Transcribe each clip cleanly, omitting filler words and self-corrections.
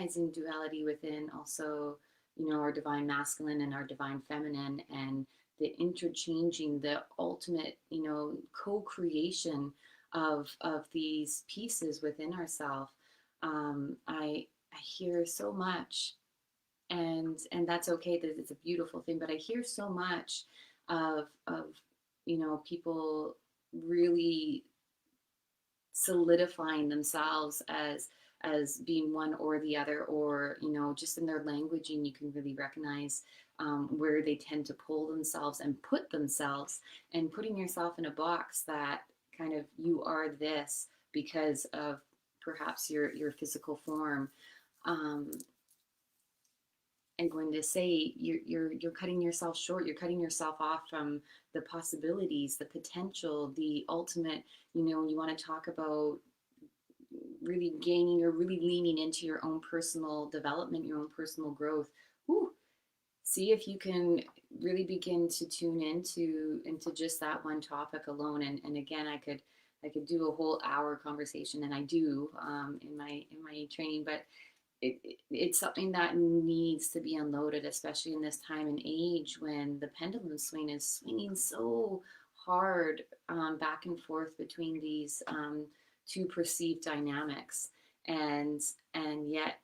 recognizing duality within also, our divine masculine and our divine feminine, and the interchanging, the ultimate, co-creation of these pieces within ourselves. I hear so much, and that's okay. That it's a beautiful thing, but I hear so much of people really solidifying themselves as being one or the other, or just in their languaging you can really recognize where they tend to pull themselves and put themselves, and putting yourself in a box that kind of you are this because of perhaps your physical form. um, I'm going to say you're cutting yourself short. You're cutting yourself off from the possibilities, the potential, the ultimate. You want to talk about really gaining or really leaning into your own personal development, your own personal growth. Whew, see if you can really begin to tune into just that one topic alone. And again, I could do a whole hour conversation, and I do in my training, but it's something that needs to be unloaded, especially in this time and age when the pendulum swing is swinging so hard, back and forth between these two perceived dynamics. And yet,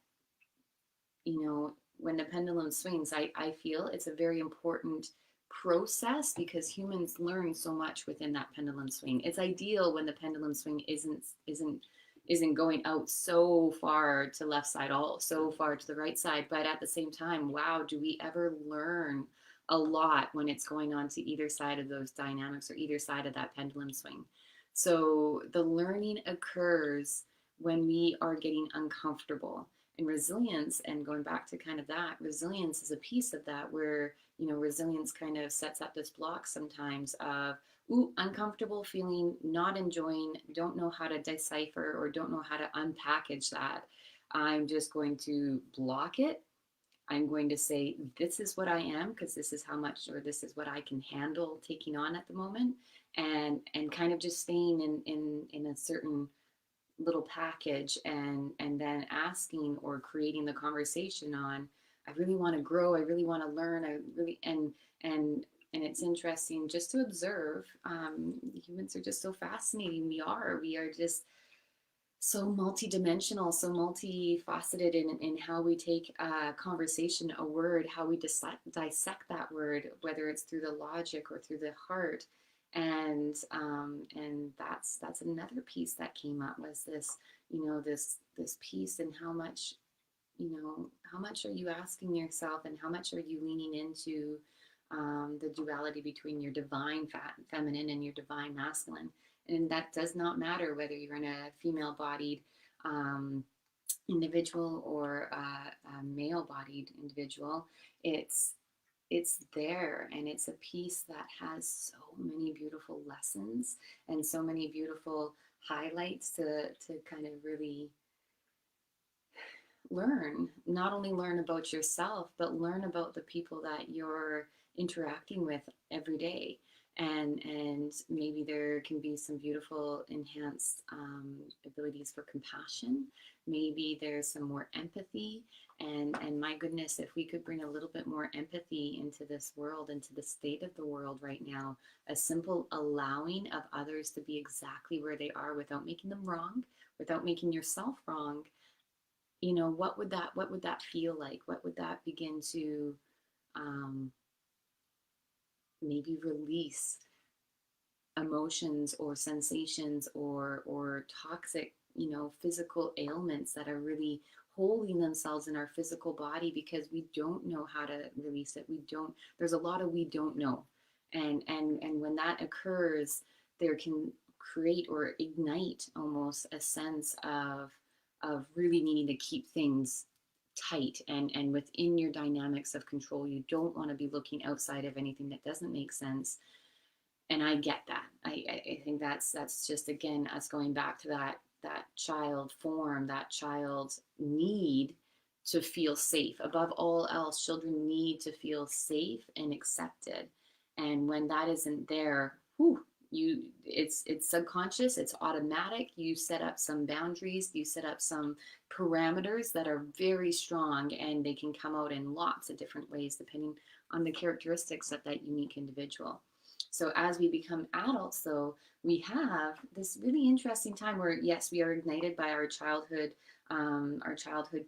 when the pendulum swings, I feel it's a very important process, because humans learn so much within that pendulum swing. It's ideal when the pendulum swing isn't going out so far to left side, all so far to the right side. But at the same time, wow, do we ever learn a lot when it's going on to either side of those dynamics, or either side of that pendulum swing. So the learning occurs when we are getting uncomfortable. And resilience, and going back to kind of that, resilience is a piece of that, where resilience kind of sets up this block sometimes of, ooh, uncomfortable feeling, not enjoying, don't know how to decipher or don't know how to unpackage that. I'm just going to block it. I'm going to say, this is what I am, because this is how much, or this is what I can handle taking on at the moment. And kind of just staying in a certain little package, and then asking or creating the conversation on, I really want to grow, I really want to learn, I really, and it's interesting just to observe. Humans are just so fascinating. We are just so multidimensional, so multifaceted in how we take a conversation, a word, how we dissect that word, whether it's through the logic or through the heart. And that's another piece that came up, was this, this piece, and how much are you asking yourself, and how much are you leaning into the duality between your divine feminine and your divine masculine. And that does not matter whether you're in a female bodied individual or a male bodied individual. It's there, and it's a piece that has so many beautiful lessons and so many beautiful highlights to kind of really learn. Not only learn about yourself, but learn about the people that you're interacting with every day. And maybe there can be some beautiful enhanced abilities for compassion. Maybe there's some more empathy. And my goodness, if we could bring a little bit more empathy into this world, into the state of the world right now, a simple allowing of others to be exactly where they are, without making them wrong, without making yourself wrong. What would that feel like? What would that begin to um, maybe release emotions or sensations, or toxic, physical ailments that are really holding themselves in our physical body, because we don't know how to release it. There's a lot of we don't know. And when that occurs, there can create or ignite almost a sense of really needing to keep things tight, and within your dynamics of control. You don't want to be looking outside of anything that doesn't make sense. And I get that. I think that's just, again, us going back to that child form, that child's need to feel safe. Above all else, children need to feel safe and accepted. And when that isn't there, whew, it's subconscious, it's automatic. You set up some boundaries, you set up some parameters that are very strong, and they can come out in lots of different ways depending on the characteristics of that unique individual. So as we become adults, though, we have this really interesting time where, yes, we are ignited by our childhood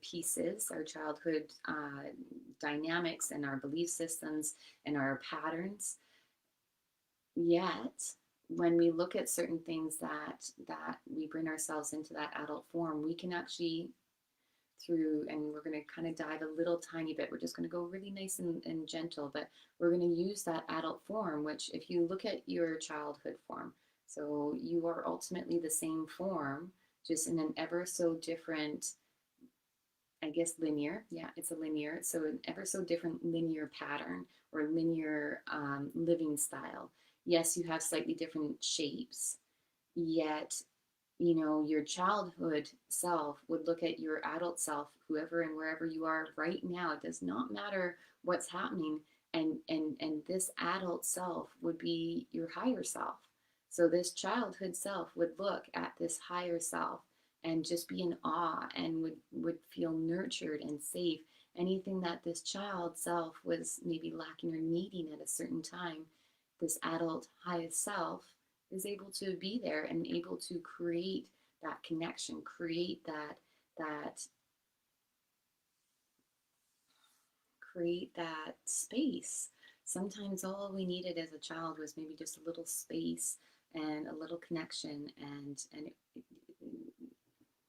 pieces, our childhood dynamics, and our belief systems and our patterns. Yet, when we look at certain things that we bring ourselves into that adult form, we can actually through, and we're going to kind of dive a little tiny bit. We're just going to go really nice and gentle, but we're going to use that adult form, which if you look at your childhood form, so you are ultimately the same form, just in an ever so different, I guess, linear. Yeah, it's a linear. So an ever so different linear pattern or linear living style. Yes, you have slightly different shapes, yet your childhood self would look at your adult self, whoever and wherever you are right now. It does not matter what's happening, and this adult self would be your higher self. So this childhood self would look at this higher self and just be in awe and would feel nurtured and safe. Anything that this child self was maybe lacking or needing at a certain time, this adult highest self is able to be there and able to create that connection, that create that space. Sometimes all we needed as a child was maybe just a little space and a little connection,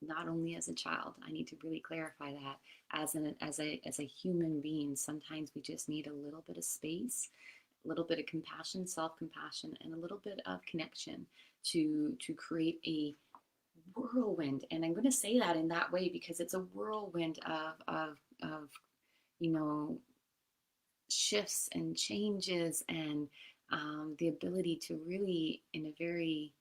not only as a child. I need to really clarify that as a human being. Sometimes we just need a little bit of space, a little bit of compassion, self-compassion, and a little bit of connection to create a whirlwind. And I'm going to say that in that way because it's a whirlwind of you know shifts and changes, and the ability to really, in a very,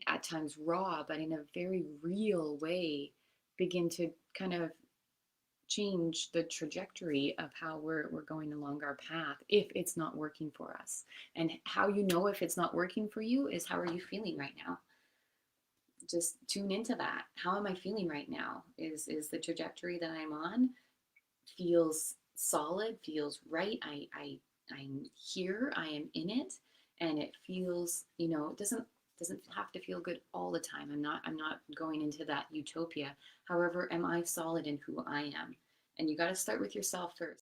at times raw, but in a very real way, begin to kind of change the trajectory of how we're going along our path if it's not working for us. And how you know if it's not working for you is, how are you feeling right now? Just tune into that. How am I feeling right now? Is the trajectory that I'm on feels solid, feels right? I'm here, I am in it, and it feels, it doesn't have to feel good all the time. I'm not going into that utopia. However, am I solid in who I am? And you got to start with yourself first.